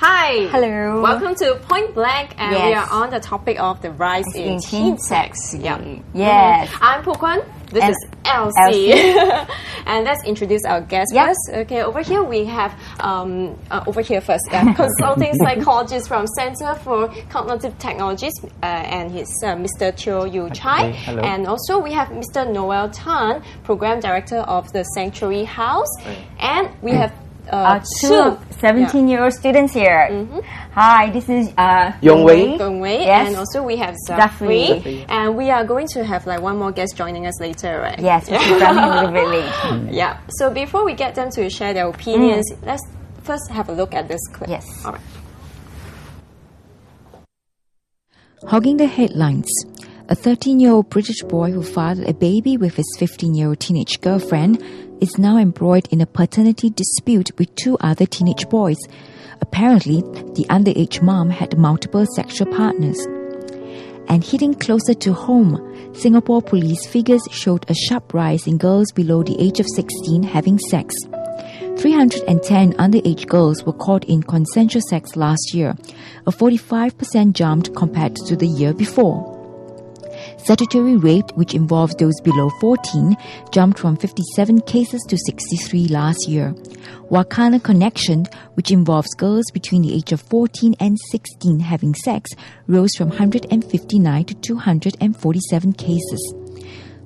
Hi. Hello. Welcome to Point Blank, and Yes. we are on the topic of the rise in teen sex. Yeah. Yes. I'm Poh Kwan. This And is Elsie. And let's introduce our guest Yep. first. Okay, over here we have, over here first, consulting psychologist from Center for Cognitive Technologies, and he's Mr. Teo Yew Chye. Hello. And also we have Mr. Noel Tan, Program Director of the Sanctuary House. And we have two 17-year-old students here. Hi, this is Yong Wei. Gong Wei, Yes. and also we have Zafri. Zafri, and we are going to have like one more guest joining us later, right? Yes, we're running a little bit late. Yeah. So before we get them to share their opinions, let's first have a look at this clip. Yes. All right. Hogging the headlines, a 13-year-old British boy who fathered a baby with his 15-year-old teenage girlfriend is now embroiled in a paternity dispute with two other teenage boys. Apparently, the underage mom had multiple sexual partners. And hitting closer to home, Singapore police figures showed a sharp rise in girls below the age of 16 having sex. 310 underage girls were caught in consensual sex last year, a 45% jump compared to the year before. Statutory rape, which involves those below 14, jumped from 57 cases to 63 last year, while carnal connection, which involves girls between the age of 14 and 16 having sex, rose from 159 to 247 cases.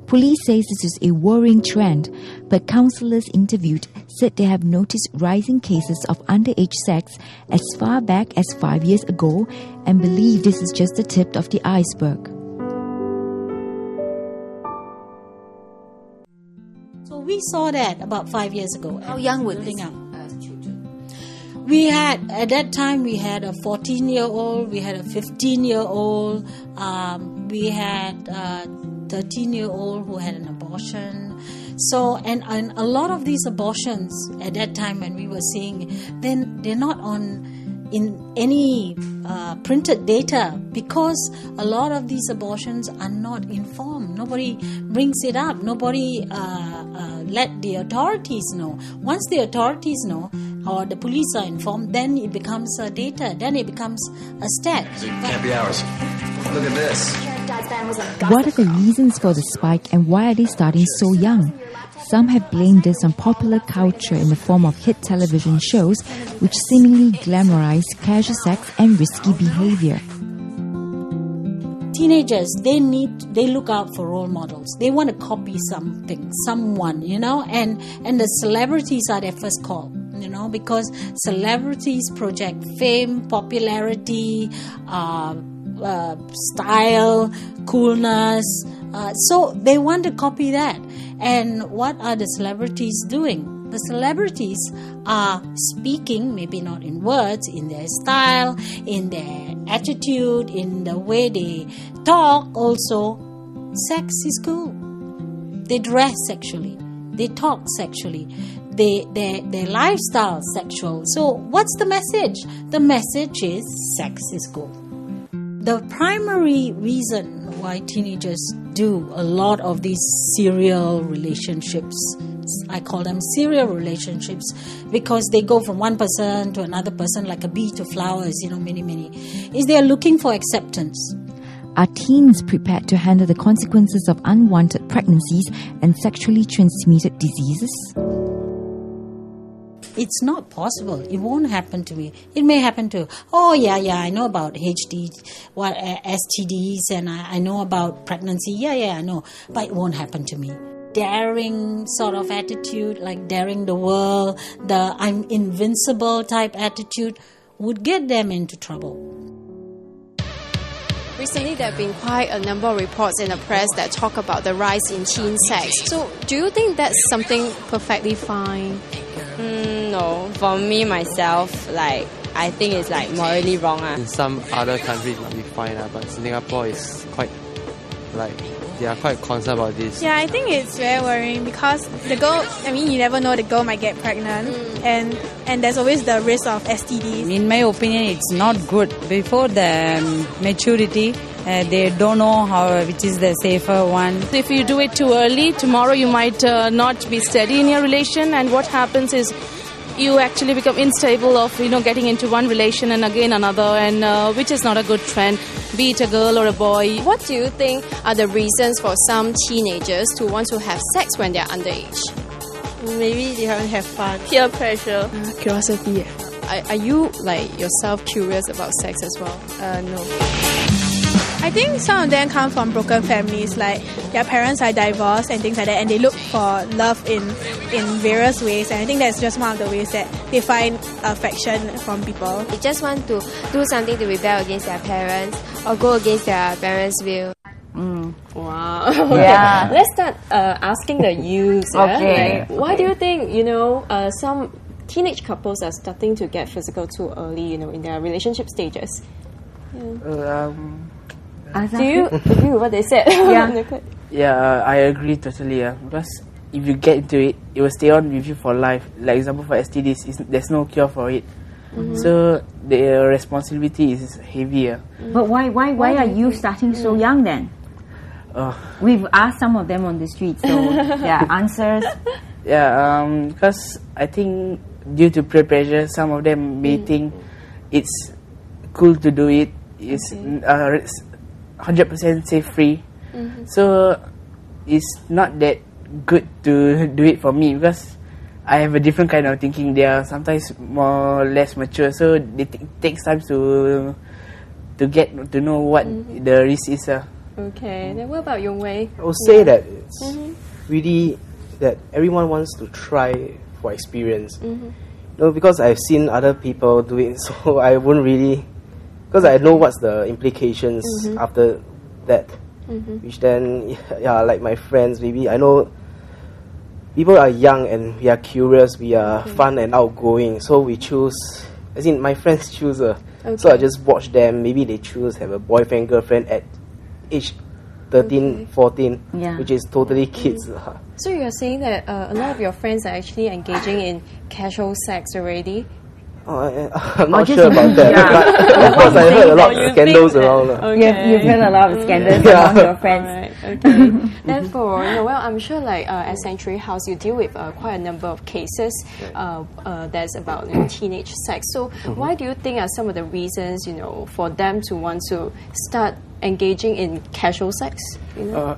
Police says this is a worrying trend, but counsellors interviewed said they have noticed rising cases of underage sex as far back as 5 years ago and believe this is just the tip of the iceberg. So we saw that about 5 years ago. How young were building these up. children? We had, at that time, we had a 14-year-old, we had a 15-year-old, we had a 13-year-old who had an abortion. So, and a lot of these abortions at that time when we were seeing, then they're not in any printed data because a lot of these abortions are not informed. Nobody brings it up. Nobody let the authorities know. Once the authorities know or the police are informed, then it becomes data. Then it becomes a stat. It can't be ours. Look at this. What are the reasons for the spike and why are they starting so young? Some have blamed this on popular culture in the form of hit television shows which seemingly glamorize casual sex and risky behavior. Teenagers, they look out for role models. They want to copy something, someone, and the celebrities are their first call, because celebrities project fame, popularity, style, coolness. So they want to copy that. And what are the celebrities doing? The celebrities are speaking, maybe not in words, in their style, in their attitude, in the way they talk also. Sex is cool. They dress sexually. They talk sexually. Their lifestyle is sexual. So what's the message? The message is sex is cool. The primary reason why teenagers do a lot of these serial relationships, I call them serial relationships, because they go from one person to another person like a bee to flowers, many, is they are looking for acceptance. Are teens prepared to handle the consequences of unwanted pregnancies and sexually transmitted diseases? It's not possible. It won't happen to me. It may happen to, I know about STDs, and I know about pregnancy. I know. But it won't happen to me. Daring sort of attitude, like daring the world, the I'm invincible type attitude would get them into trouble. Recently, there have been quite a number of reports in the press that talk about the rise in teen sex. So, do you think that's something perfectly fine? No, for me myself, I think it's morally wrong. In some other countries it might be fine, but Singapore is quite they are quite concerned about this. Yeah, I think it's very worrying because the girl, you never know the girl might get pregnant and there's always the risk of STDs. In my opinion, it's not good. Before the maturity, they don't know which is the safer one. If you do it too early, tomorrow you might not be steady in your relation, and what happens is you actually become unstable of getting into one relation and again another, and which is not a good trend, be it a girl or a boy. What do you think are the reasons for some teenagers to want to have sex when they're underage? Maybe they want to have fun. Peer pressure. Curiosity. Are you yourself curious about sex as well? No. I think some of them come from broken families, like their parents are divorced and things like that, and they look for love in various ways, and I think that's just one of the ways that they find affection from people. They just want to do something to rebel against their parents or go against their parents' will. Wow. Okay. Yeah. Let's start asking the youths. Okay. Why do you think some teenage couples are starting to get physical too early? In their relationship stages. Do you agree with what they said? Yeah, I agree totally. Because if you get into it, it will stay on with you for life. Like example for STDs, there's no cure for it. So the responsibility is heavier. But why are you starting so young then? We've asked some of them on the street, so yeah, answers. Yeah, because I think due to peer pressure, some of them may think it's cool to do it. It's 100% safe free. So it's not that good to do it for me because I have a different kind of thinking. They are sometimes more or less mature, so it takes time to get to know what the risk is. Okay, then what about Yong Wei? I would say that it's really that everyone wants to try for experience. Because I've seen other people do it, so I wouldn't really, because I know what's the implications after that. Which then, like my friends, maybe I know people are young and we are curious, we are fun and outgoing, so we choose, as in my friends choose, so I just watch them, maybe they choose have a boyfriend, girlfriend at age 13, 14, which is totally kids. So you're saying that a lot of your friends are actually engaging in casual sex already? I'm not sure about that, but of course I heard a lot of scandals around. You've heard a lot of scandals among your friends. Okay. Then for Noel, I'm sure at Sanctuary House you deal with quite a number of cases that's about teenage sex. So why do you think are some of the reasons for them to want to start engaging in casual sex?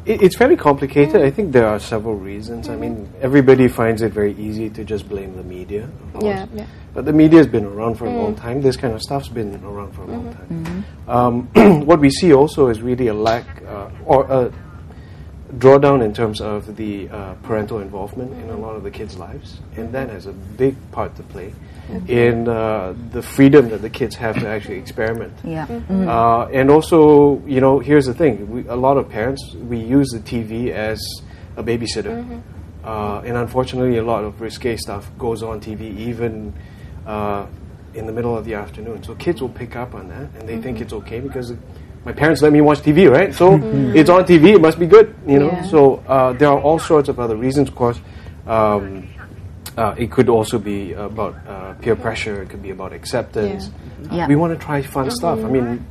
It's very complicated. I think there are several reasons. I mean, everybody finds it very easy to just blame the media. But the media has been around for a long time. This kind of stuff's been around for a long time. What we see also is really a lack or a drawdown in terms of the parental involvement in a lot of the kids' lives, and that has a big part to play in the freedom that the kids have to actually experiment. And also, here's the thing: a lot of parents, we use the TV as a babysitter, and unfortunately, a lot of risque stuff goes on TV even in the middle of the afternoon. So kids will pick up on that, and they think it's okay because my parents let me watch TV, right? So it's on TV, it must be good, So there are all sorts of other reasons, of course. It could also be about peer pressure. It could be about acceptance. We want to try fun stuff. I mean,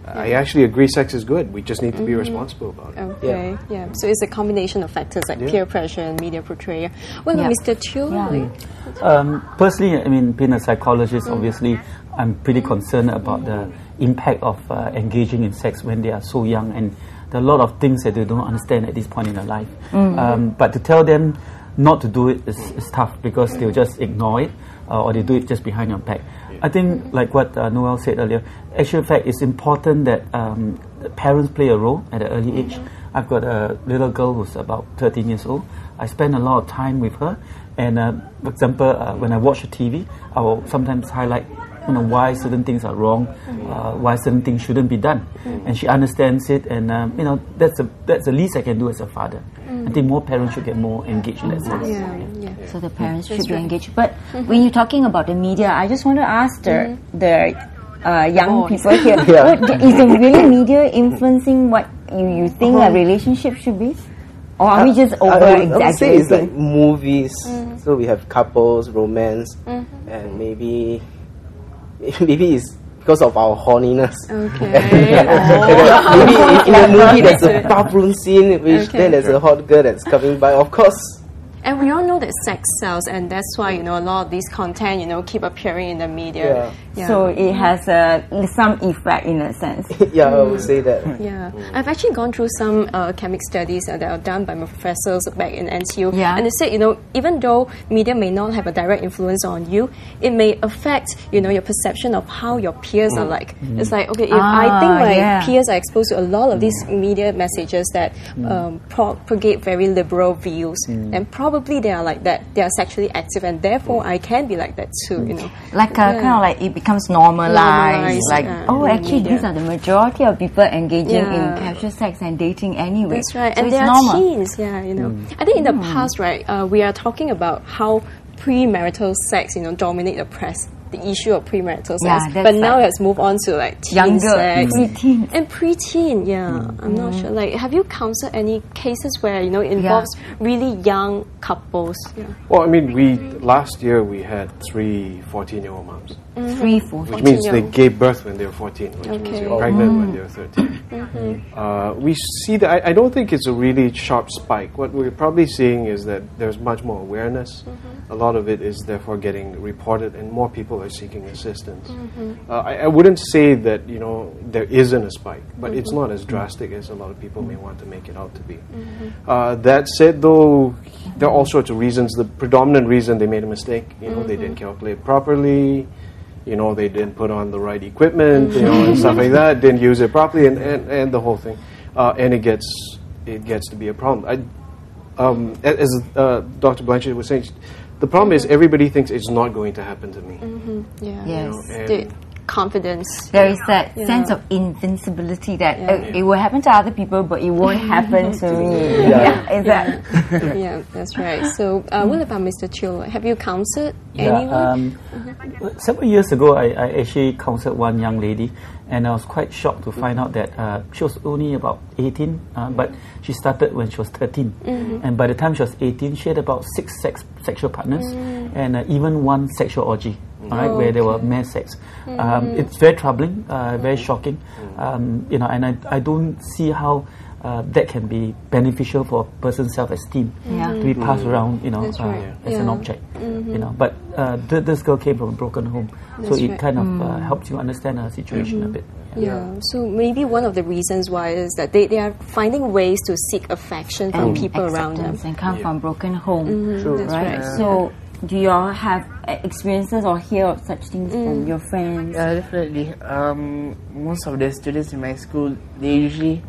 I actually agree sex is good. We just need to be responsible about it. Okay, So it's a combination of factors like peer pressure and media portrayal. Well, Mr. Teo? Personally, I mean, being a psychologist, obviously, I'm pretty concerned about the impact of engaging in sex when they are so young, and there are a lot of things that they don't understand at this point in their life. But to tell them not to do it is tough because they'll just ignore it or they do it just behind your back. I think, like what Noel said earlier, actual fact, it's important that parents play a role at an early age. I've got a little girl who's about 13 years old. I spend a lot of time with her, and for example, when I watch the TV, I will sometimes highlight why certain things are wrong, why certain things shouldn't be done, and she understands it, and that's the least I can do as a father. I think more parents should get more engaged in that sense. So the parents should be engaged. But when you're talking about the media, I just want to ask the young people here, is the really media influencing what you think a relationship should be? Or are we just over-exaggerating? I would say it's like movies. So we have couples, romance, and maybe it's because of our horniness. Maybe in a movie there's a bathroom scene, which then there's a hot girl that's coming by. Of course, And we all know that sex sells, and that's why, a lot of these content, keep appearing in the media. Yeah. So it has some effect in a sense. Yeah, I would say that. Yeah. I've actually gone through some academic studies that are done by my professors back in NTU. Yeah. And they said, even though media may not have a direct influence on you, it may affect, your perception of how your peers are like. It's like, okay, if I think my peers are exposed to a lot of these media messages that propagate very liberal views, and probably they are like that. They are sexually active, and therefore I can be like that too. Like kind of like it becomes normalized. Like actually these are the majority of people engaging in casual sex and dating anyway. That's right, so and it's they are normal. teens. Yeah, I think in the past, right, we are talking about how premarital sex, dominate the press. The issue of premarital sex, but now it's moved on to like teen sex and preteen. I'm not sure. Like, have you counseled any cases where it involves really young couples? Well, I mean, last year we had 3 14-year-old moms. 3 14. Which means they gave birth when they were 14, which means they were pregnant when they were 13. We see that. I don't think it's a really sharp spike. What we're probably seeing is that there's much more awareness. A lot of it is therefore getting reported, and more people are seeking assistance. I wouldn't say that there isn't a spike, but it's not as drastic as a lot of people may want to make it out to be. That said, though, there are all sorts of reasons. The predominant reason they made a mistake, they didn't calculate properly. They didn't put on the right equipment, and stuff like that. Didn't use it properly, and the whole thing, and it gets to be a problem. As Dr. Blanchard was saying, the problem is everybody thinks it's not going to happen to me. The confidence. There is that sense of invincibility that it will happen to other people, but it won't happen to me. Yeah, that's right. So, what about Mr. Chiu? Have you counseled anyone? Several years ago, I actually counseled one young lady, and I was quite shocked to find out that she was only about 18, but she started when she was 13. And by the time she was 18, she had about 6 sexual partners, and even 1 sexual orgy. Where there were mass sex. It's very troubling, very shocking, and I don't see how that can be beneficial for a person's self-esteem to be passed around, as an object. But this girl came from a broken home, so it kind of helps you understand her situation a bit. So maybe one of the reasons why is that they are finding ways to seek affection from people around them and come from broken home. That's right. So do you all have experiences or hear of such things from your friends? Yeah, definitely. Most of the students in my school, they usually,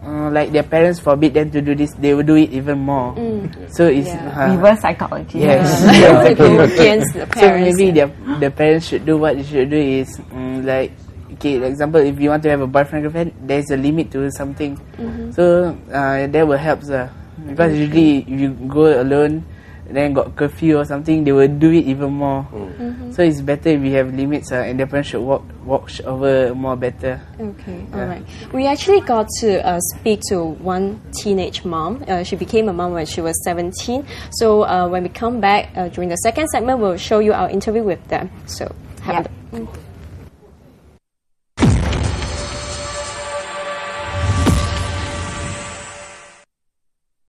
like their parents forbid them to do this, they will do it even more. So it's reverse psychology. Yes. Against the parents. So maybe the parents should do what they should do is like, okay, for example, if you want to have a boyfriend girlfriend, there's a limit to something. So that will help, because usually if you go alone, then got curfew or something, they will do it even more. So it's better if we have limits, and the parents should watch over more better. Okay, all right. We actually got to speak to one teenage mom. She became a mom when she was 17. So when we come back during the second segment, we'll show you our interview with them. So have a look.